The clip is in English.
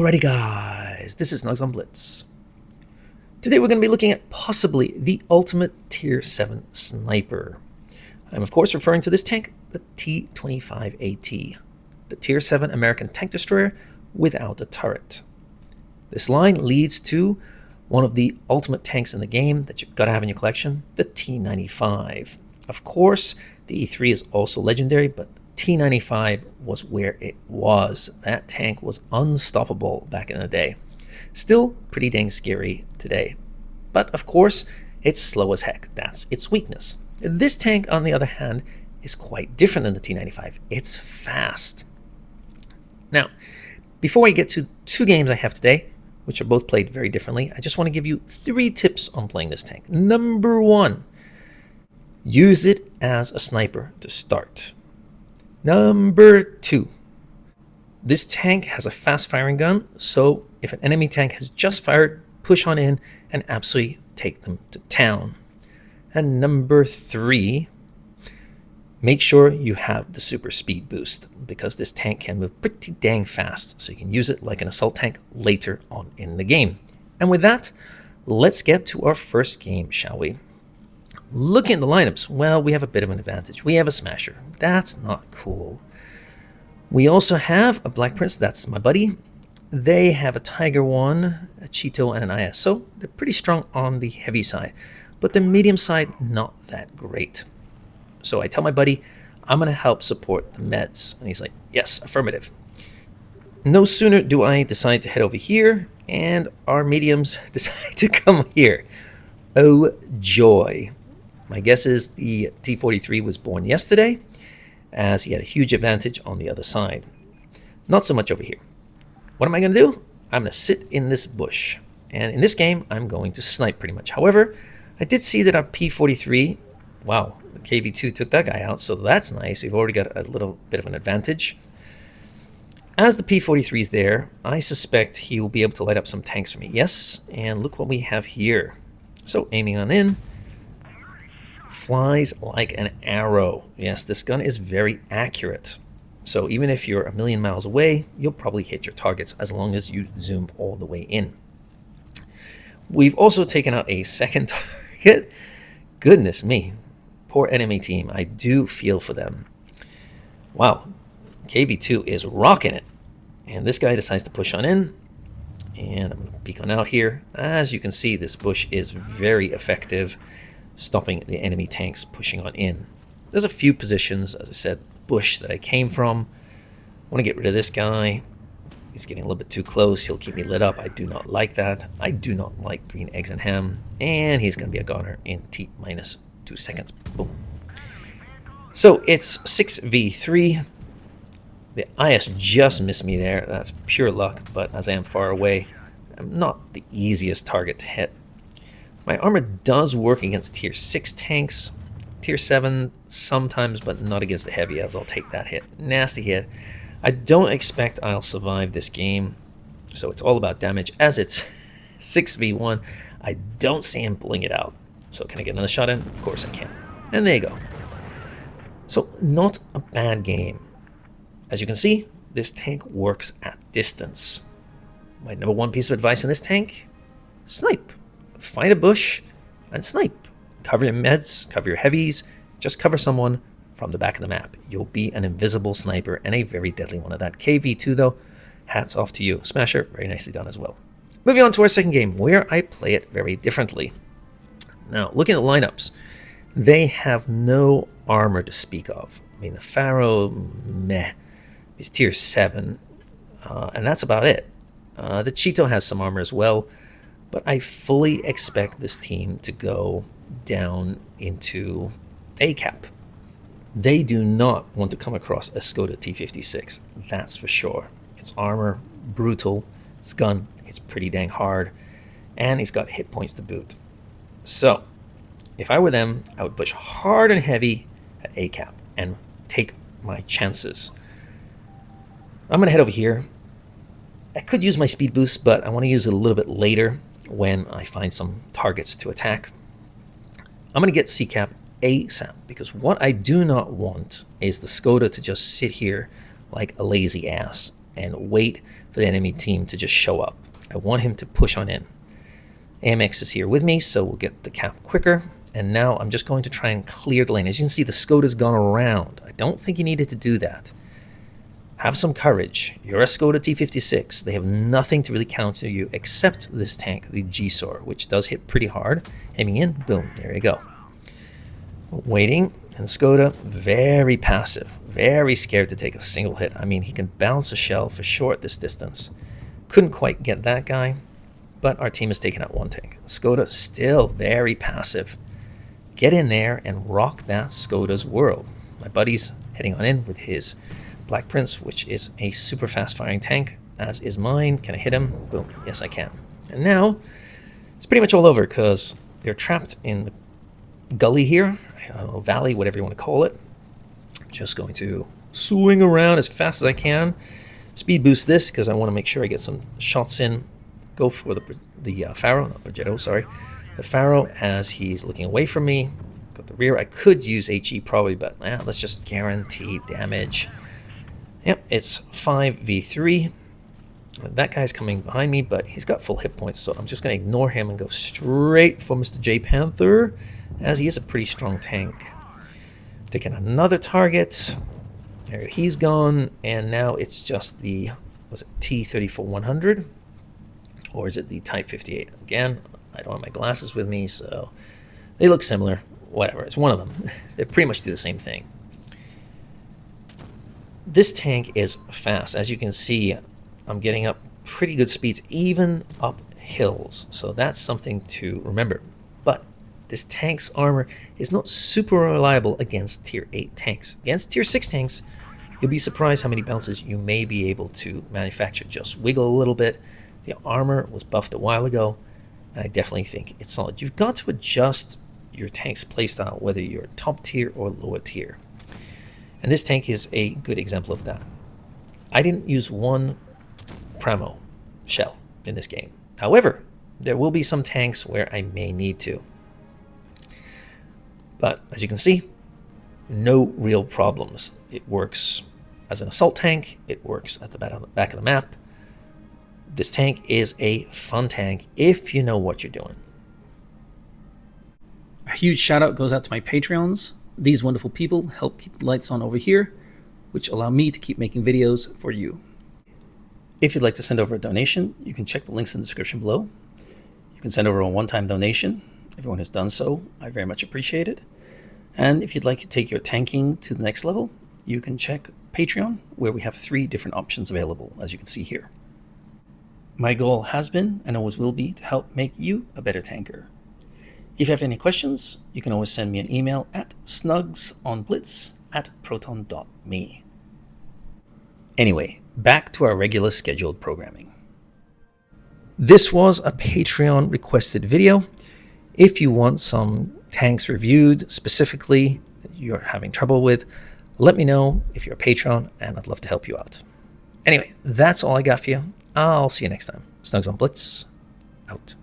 Alrighty guys, this is Snugsonblitz. Today we're going to be looking at possibly the ultimate Tier 7 sniper. I'm of course referring to this tank, the T-25AT, the Tier 7 American tank destroyer without a turret. This line leads to one of the ultimate tanks in the game that you've got to have in your collection, the T-95. Of course, the E3 is also legendary, but T-95 was where it was. That tank was unstoppable back in the day. Still pretty dang scary today. But of course, it's slow as heck. That's its weakness. This tank, on the other hand, is quite different than the T-95. It's fast. Now, before I get to two games I have today, which are both played very differently, I just want to give you 3 tips on playing this tank. Number 1, use it as a sniper to start. Number 2, this tank has a fast firing gun, so if an enemy tank has just fired, push on in and absolutely take them to town. And number 3, make sure you have the super speed boost, because this tank can move pretty dang fast, so you can use it like an assault tank later on in the game. And with that, let's get to our first game, shall we? Looking at the lineups, well, we have a bit of an advantage. We have a Smasher. That's not cool. We also have a Black Prince. That's my buddy. They have a Tiger 1, a Cheeto, and an IS. So they're pretty strong on the heavy side. But the medium side, not that great. So I tell my buddy, I'm going to help support the meds. And he's like, yes, affirmative. No sooner do I decide to head over here, and our mediums decide to come here. Oh, joy. My guess is the T-43 was born yesterday, as he had a huge advantage on the other side. Not so much over here. What am I going to do? I'm going to sit in this bush. And in this game, I'm going to snipe pretty much. However, I did see that our P-43, wow, the KV-2 took that guy out, so that's nice. We've already got a little bit of an advantage. As the P-43 is there, I suspect he will be able to light up some tanks for me. Yes, and look what we have here. So aiming on in. Flies like an arrow. Yes, this gun is very accurate. So even if you're a million miles away, you'll probably hit your targets as long as you zoom all the way in. We've also taken out a second target. Goodness me. Poor enemy team. I do feel for them. Wow. KV-2 is rocking it. And this guy decides to push on in. And I'm going to peek on out here. As you can see, this bush is very effective, stopping the enemy tanks pushing on in. There's a few positions, as I said, bush that I came from. I want to get rid of this guy. He's getting a little bit too close. He'll keep me lit up. I do not like that. I do not like green eggs and ham. And he's going to be a goner in T-2 seconds. Boom. So it's 6v3. The IS just missed me there. That's pure luck, but as I am far away, I'm not the easiest target to hit. My armor does work against Tier 6 tanks. Tier 7 sometimes, but not against the heavy, as I'll take that hit. Nasty hit. I don't expect I'll survive this game, so it's all about damage. As it's 6v1, I don't see him pulling it out. So can I get another shot in? Of course I can. And there you go. So not a bad game. As you can see, this tank works at distance. My number 1 piece of advice in this tank, snipe. Find a bush and snipe. Cover your meds, cover your heavies, just cover someone from the back of the map. You'll be an invisible sniper and a very deadly one of that. KV-2 though, hats off to you. Smasher, very nicely done as well. Moving on to our second game, where I play it very differently. Now, looking at the lineups, they have no armor to speak of. I mean, the Pharaoh, meh, is Tier 7, and that's about it. The Cheeto has some armor as well, but I fully expect this team to go down into A cap. They do not want to come across a Skoda T56, that's for sure. Its armor, brutal, its gun, it's pretty dang hard, and it's got hit points to boot. So, if I were them, I would push hard and heavy at A cap and take my chances. I'm going to head over here. I could use my speed boost, but I want to use it a little bit later when I find some targets to attack. I'm going to get C-cap ASAP, because what I do not want is the Skoda to just sit here like a lazy ass and wait for the enemy team to just show up. I want him to push on in. AMX is here with me, so we'll get the cap quicker. And now I'm just going to try and clear the lane. As you can see, the Skoda's gone around. I don't think you needed to do that. Have some courage. You're a Skoda T56. They have nothing to really counter you except this tank, the G-Sor, which does hit pretty hard. Aiming in, boom, there you go. Waiting, and Skoda, very passive, very scared to take a single hit. I mean, he can bounce a shell for sure at this distance. Couldn't quite get that guy, but our team has taken out one tank. Skoda still very passive. Get in there and rock that Skoda's world. My buddy's heading on in with his Black Prince, which is a super fast firing tank, as is mine. Can I hit him? Boom. Yes, I can. And now it's pretty much all over because they're trapped in the gully here. I don't know, valley, whatever you want to call it. I'm just going to swing around as fast as I can. Speed boost this because I want to make sure I get some shots in. Go for the Pharaoh, not Progetto, sorry. The Pharaoh as he's looking away from me. Got the rear. I could use HE probably, but let's just guarantee damage. Yep, it's 5v3. That guy's coming behind me, but he's got full hit points, so I'm just going to ignore him and go straight for Mr. J Panther, as he is a pretty strong tank. Taking another target. There he's gone, and now it's just the, was it T-34-100? Or is it the Type 58? Again, I don't have my glasses with me, so they look similar. Whatever, it's one of them. They pretty much do the same thing. This tank is fast. As you can see, I'm getting up pretty good speeds, even up hills. So that's something to remember. But this tank's armor is not super reliable against tier 8 tanks. Against tier 6 tanks, you'll be surprised how many bounces you may be able to manufacture. Just wiggle a little bit. The armor was buffed a while ago, and I definitely think it's solid. You've got to adjust your tank's playstyle, whether you're top tier or lower tier. And this tank is a good example of that. I didn't use one Pramo shell in this game. However, there will be some tanks where I may need to. But as you can see, no real problems. It works as an assault tank. It works at the back of the map. This tank is a fun tank if you know what you're doing. A huge shout out goes out to my Patreons. These wonderful people help keep the lights on over here, which allow me to keep making videos for you. If you'd like to send over a donation, you can check the links in the description below. You can send over a one-time donation. Everyone who's done so, I very much appreciate it. And if you'd like to take your tanking to the next level, you can check Patreon, where we have 3 different options available, as you can see here. My goal has been, and always will be, to help make you a better tanker. If you have any questions, you can always send me an email at snugsonblitz@proton.me. Anyway, back to our regular scheduled programming. This was a Patreon requested video. If you want some tanks reviewed specifically that you're having trouble with, let me know if you're a Patreon, and I'd love to help you out. Anyway, that's all I got for you. I'll see you next time. Snugsonblitz, out.